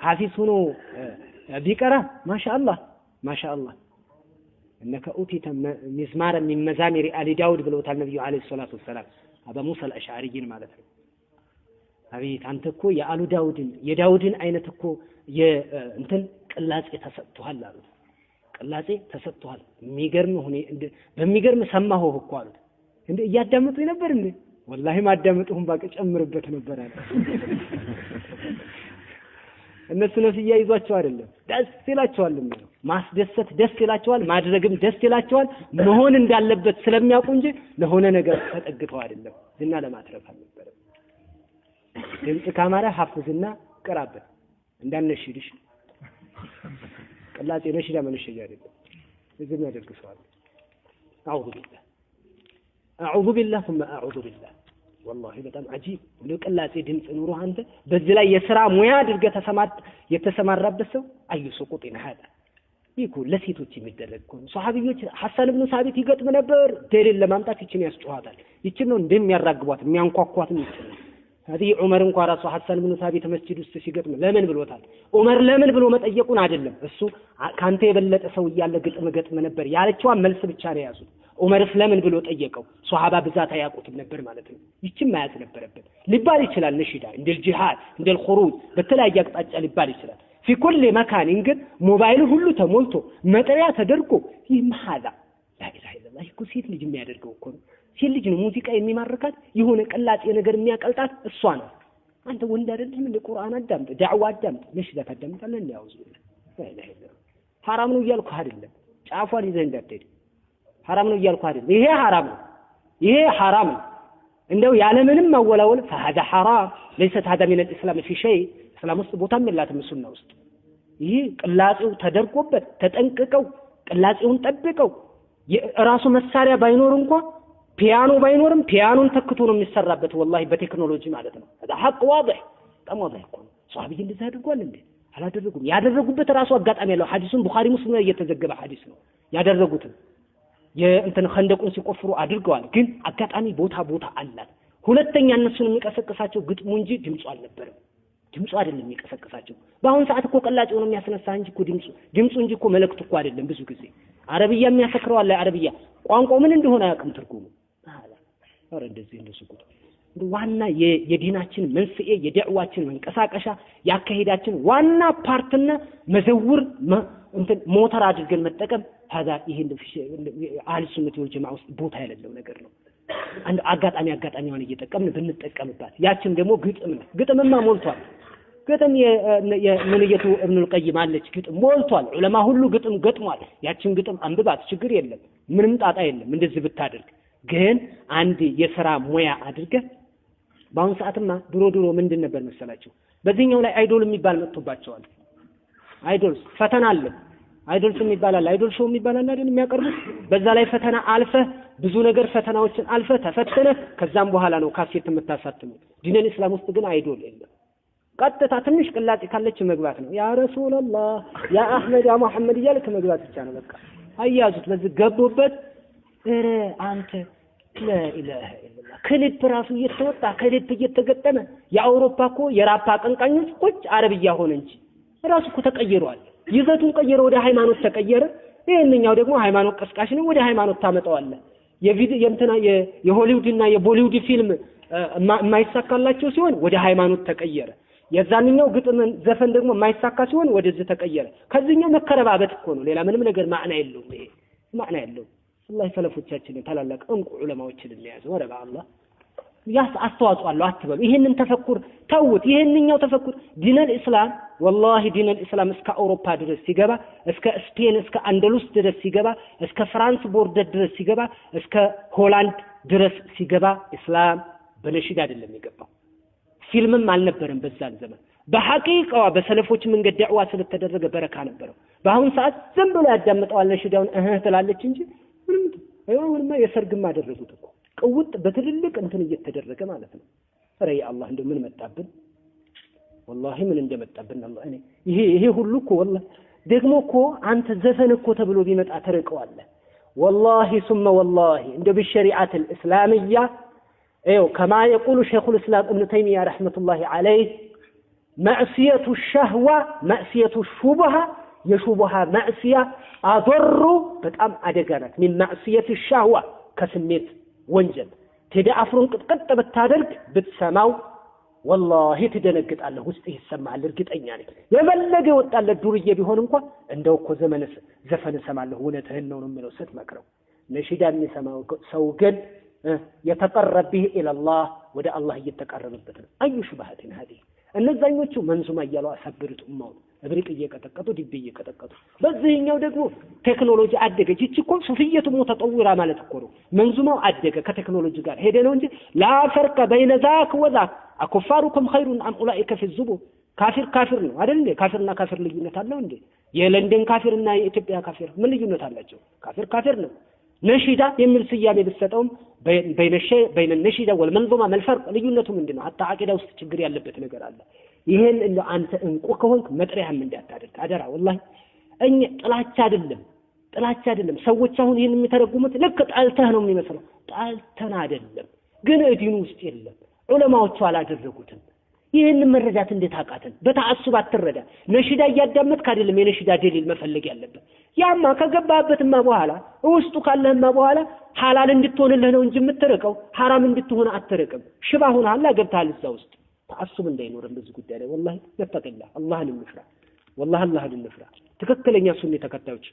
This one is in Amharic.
ሐፊዝ ሆኖ ቢቀራ ማሻአላህ انك اوتيت مزمارا من مزامير ال داود ብለውታል ነብዩ አለይሂ ሰላቱ ወሰለም አባ ሙሳ አልአሽዓሪን ማለት ነው አቤት አንተ እኮ የዳውድን አይነት እኮ እንትን ቅላጼ ተሰጥቷል አሉት ቅላጼ ተሰጥቷል የሚገርም ሆነ በሚገርም ሰማሁ እኮ አሉት እንዴ እያዳመጡኝ ነበር እንዴ ወላሂ ማዳመጡን ባቀ ጨምርበት ነበር አለ እነሱ ነው ሲያይዟቸው አይደለም ደስ ይላቸዋል ማስደሰት ደስ ይላቸዋል ማድረግም ደስ ይላቸዋል መሆን እንዳለበት ስለሚያውቁ እንጂ ለሆነ ነገር ተጠግተው አይደለም ዝና ለማትረፍ አልነበረም ድምጽ ካማራ ሐፍዝና ቀራበት እንዳነሽልሽ ቅላጼ ነሽዳ መንሽያ አይደለም እዚህ ያደርግሻል አዑዙ ቢላህ ثم አዑዙ ቢላህ والله በጣም አጂብ ለቅላጼ ድምጽ ኑሮ አንተ በዚህ ላይ የሥራ ሙያ አድርገ የተሰማራበት ሰው አይሱቁጥና هذا ይኩ ለሴቶች የሚደረግ ነው ሷሃቢዎች ሐሰን ኢብኑ ሳቢት ይገጥም ነበር ደሊል ለማምጣት ይችን ያስጨዋታል ይችን ነው እንደሚያራግቧት የሚያንኳኳት ነው هذه عمر እንኳን ራሱ ሐሰን ኢብኑ ሳቢት መስጂድ ውስጥ ሲገጥም ለምን ብሎታል ዑመር ለምን ብሎ መጠየቁን አይደለም እሱ ካንተ የበለጠ ሰው ይያለ ገጥም ነበር ያለችው መልስ ብቻ ነው ያዙት ዑመርስ ለምን ብሎ ጠየቀው ሷሃባ ብዛት ያያቁትም ነበር ማለት ነው ይችን ማያዝ ነበረበት ሊባል ይችላል ነሽዳ እንደል ጂሃድ እንደል ኹሩጅ በተለያየ አቅጣጫ ሊባል ይችላል في كل مكان ግን ሞባይል ሁሉ ተሞልቶ መጠሪያ ተደርጎ ይህ መሐላ لا اله الا الله እኮ ሴት ልጅ የሚያደርገው እኮ ነው ሴት ልጅ ነው ሙዚቃ የሚማርካት የሆነ ቀላጤ ነገር የሚያቀልጣት እሷ ነው አንተ ወንድ አይደለም እንደ ቁርአን አዳምጥ ዳዕዋ አዳምጥ ነሽዳ ታዳምጣለህ እንዴ ያውዝ لا اله الا الله حرام ነው እያልኩ አይደለም ጫፏን ይዘህ እንዳትሄድ حرام ነው እያልኩ አይደለም ይሄ حرام እንደው ያለ ምንም ማወላወል فهذا حرام ليست هذا من الاسلام في شيء እስላም ውስጥ ቦታም የላትም ሱና ውስጥ ይሄ ቅላጼው ተደርጎበት ተጠንቅቀው ቅላጼውን ጠብቀው የራሱ መሳሪያ ባይኖር እንኳን ፒያኖ ባይኖርም ፒያኖን ተክቶ ነው የሚሰራበት والله በቴክኖሎጂ ማለት ነው هذا حق واضح واضح እኮ ሷሃቢ እንደዛ አድርጓል እንዴ አላደረጉም ያደረጉበት ራሱ አጋጣሚ ያለው ሐዲሱን ቡኻሪ ሙስሊም ላይ የተዘገበ ሐዲስ ነው ያደረጉት የእንትን ኸንደቁን ሲቆፍሩ አድርገዋል ግን አጋጣሚ ቦታ አላት ሁለተኛ እነሱን የሚቀሰቅሳቸው ግጥሙ እንጂ ድምጹ አልነበረም ድምጹ አይደለም የሚቀሰቅሳቸው በአሁን ሰዓት እኮ ቀላጭ ነው የሚያስነሳ እንጂ እኮ ድምጹ እንጂ እኮ መልእክት እኮ አይደለም ብዙ ጊዜ አረብያ የሚያሰክረው አለ አረብያ ቋንቋው ምን እንደሆነ ያውቅም ትርጉሙ አረ እንደዚህ ቁጥ ዋና የዲናችን መንስኤ የደዕዋችን መንቀሳቀሻ ያካሄዳችን ዋና ፓርትና መዘውር እንትን ሞተር አድርገን መጠቀም هذا ይሄ አህል ሱነት ወልጀማዓ ውስጥ ቦታ ያለው ነገር ነው አንድ አጋጣሚውን እየተጠቀምን ብንጠቀምባት ያችን ደግሞ ግጥምማ ሞልቷል ግጥም የምንየቱ ኢብኑል ቀይም አለች ግጥም ሞልቷል ዑለማ ሁሉ ግጥም ገጥሟል ያችን ግጥም አንብባት ችግር የለም ምንም ጣጣ የለም እንደዚህ ብታደርግ ግን አንድ የሥራ ሙያ አድርገ በአሁን ሰዓትማ ድሮ ምንድን ነበር መሰላችሁ በዚህኛው ላይ አይዶል የሚባል መጥቶባቸዋል አይዶልስ ፈተና አለ አይዶልስ የሚባል አለ አይዶል ሾው የሚባል አለ አይደል የሚያቀርቡት በዛ ላይ ፈተና አልፈ ብዙ ነገር ፈተናዎችን አልፈ ተፈተነ ከዛም በኋላ ነው ካሴት የምታሳትሙ ዲነል እስላም ውስጥ ግን አይዶል የለም ቀጥታ ትንሽ ቅላጤ ካለች መግባት ነው ያ ረሱላህ ያ አህመድ ያ መሐመድ እያልክ መግባት ብቻ ነው በቃ አያዙት በዚህ ገቡበት አንተ لا اله الا الله ክሊፕ ራሱ እየተወጣ ክሊፕ እየተገጠመ የአውሮፓ እኮ የራፓ አቀንቃኞች ቁጭ አረብያ ሆነ እንጂ ራሱ እኮ ተቀይሯል ይዘቱን ቀየረ ወደ ሃይማኖት ተቀየረ ይሄንኛው ደግሞ ሃይማኖት ቀስቃሽ ነው ወደ ሃይማኖት ታመጣዋለ የእንትና የሆሊውድና የቦሊውድ ፊልም የማይሳካላቸው ሲሆን ወደ ሃይማኖት ተቀየረ የዛንኛው ግጥም ዘፈን ደግሞ የማይሳካ ሲሆን ወደዚህ ተቀየረ ከዚህኛው መከረባበት እኮ ነው ሌላ ምንም ነገር ማዕና የለውም ይሄ ማዕና የለውም الله ሰለፎቻችንን ታላላቅ እንቁ ዑለማዎችን የሚያዘው ወረባ አላህ ያስ አስተዋጽኦ አትበሉ ይሄንን ተፈኩር ተውት ይሄንኛው ተፈኩር ዲነል እስላም والله ዲነል እስላም እስከ አውሮፓ ድረስ ሲገባ እስከ ስፔን እስከ አንደሉስ ድረስ ሲገባ እስከ ፍራንስ ቦርደር ድረስ ሲገባ እስከ ሆላንድ ድረስ ሲገባ እስላም በነሽድ አይደለም የገባው ፊልምም አልነበረም በዛን ዘመን በሐቂቃው በሰለፎች መንገድ ዳዕዋ ስለተደረገ በረካ ነበረው በአሁን ሰዓት ዝም ብሎ ያዳምጣው ነሽዳውን ትላለች እንጂ አይወንማ የሰርግም አደረጉት እኮ ቅውጥ በትልልቅ እንትን እየተደረገ ማለት ነው ኧረ ያ አላህ እንደው ምን መጣብን والله ምን እንደመጣብን አላህ እኔ ይሄ ሁሉ እኮ والله ደግሞ እኮ አንተ ዘፈን እኮ ተብሎ ቢመጣ ተረቀዋለ والله ثم والله እንደው በሸሪዓት الاسلاميه ايو كما يقول شيخ الاسلام ابن تيميه رحمه الله عليه معصية الشهوة معصية الشبهة يشبهها معصية أضر بتأم أدقانات من معصية الشهوة كسميت وانجل تدي أفرون قد بتادرك بتسماو والله تدنقت الله وسته السماع لرقت أياني يبلغ وطال الدورية بيهون انكوا عندو كو زفن سمع له ونتهنون من وسط مكرو نشيدا من سماو سوقن يتقرب به إلى الله ودا الله يتقرب بتن أي شبهة هذه እነዛኞቹ መንዙማ እያሉ አሳብሩት ኡማው እብሪቅ እየቀጠቀጡ ዲብ እየቀጠቀጡ በዚህኛው ደግሞ ቴክኖሎጂ አደገች እቺ እኮ ሱፊየቱ ሙተጠውራ ማለት እኮ ነው መንዙማው አደገ ከቴክኖሎጂ ጋር ሄደ ነው እንጂ ላ ፈርቀ በይነ ዛክ ወዛክ አኩፋሩኩም ኸይሩን አም ኡላኢከ ፊ الزبو ካፊር ነው አይደል እንዴ ካፊርና ካፊር ልዩነት አለው እንዴ የለንደን ካፊርና የኢትዮጵያ ካፊር ምን ልዩነት አላቸው ካፊር ነው ነሺዳ የሚል ስያሜ ብትሰጠውም በይነ ነሺዳ ወልመንዙማ መልፈርቅ ልዩነቱ ምንድነው hatta አቂዳ ውስጥ ችግር ያለበት ነገር አለ ይሄን እንደው አንተ እንቁ ከሆንክ መጥሪያህም እንዳታደርግ አደራ ወላሂ እኛ ጥላቻ አይደለም ሰዎች አሁን ይሄን የሚተረጉሙት ልክ ጣልተህ ነው የሚመስለው ጣልተን አይደለም ግን እዲኑ ውስጥ የለም ዑለማዎቹ አላደረጉትም ይሄን መረዳት እንዴት አቃተን በተአሱብ አትረዳ ነሺዳ ያዳመጥክ አይደለም የነሺዳ ደሊል መፈለግ ያለበት ያማ ከገባበትማ በኋላ ውስጡ ካለህማ በኋላ ሐላል እንድትሆንልህ ነው እንጂ የምትረቀው ሐራም እንድትሆን አትረቅም ሽባ ሆነ አላ ገብታል እዛ ውስጥ ተአሱብ እንዳይኖር እንደዚህ ጉዳይ ላይ ወላሂ ተጠቅላ አላህን እንፍራ ወላሂ አላህን እንፍራ ትክክለኛ ሱኒ ተከታዮች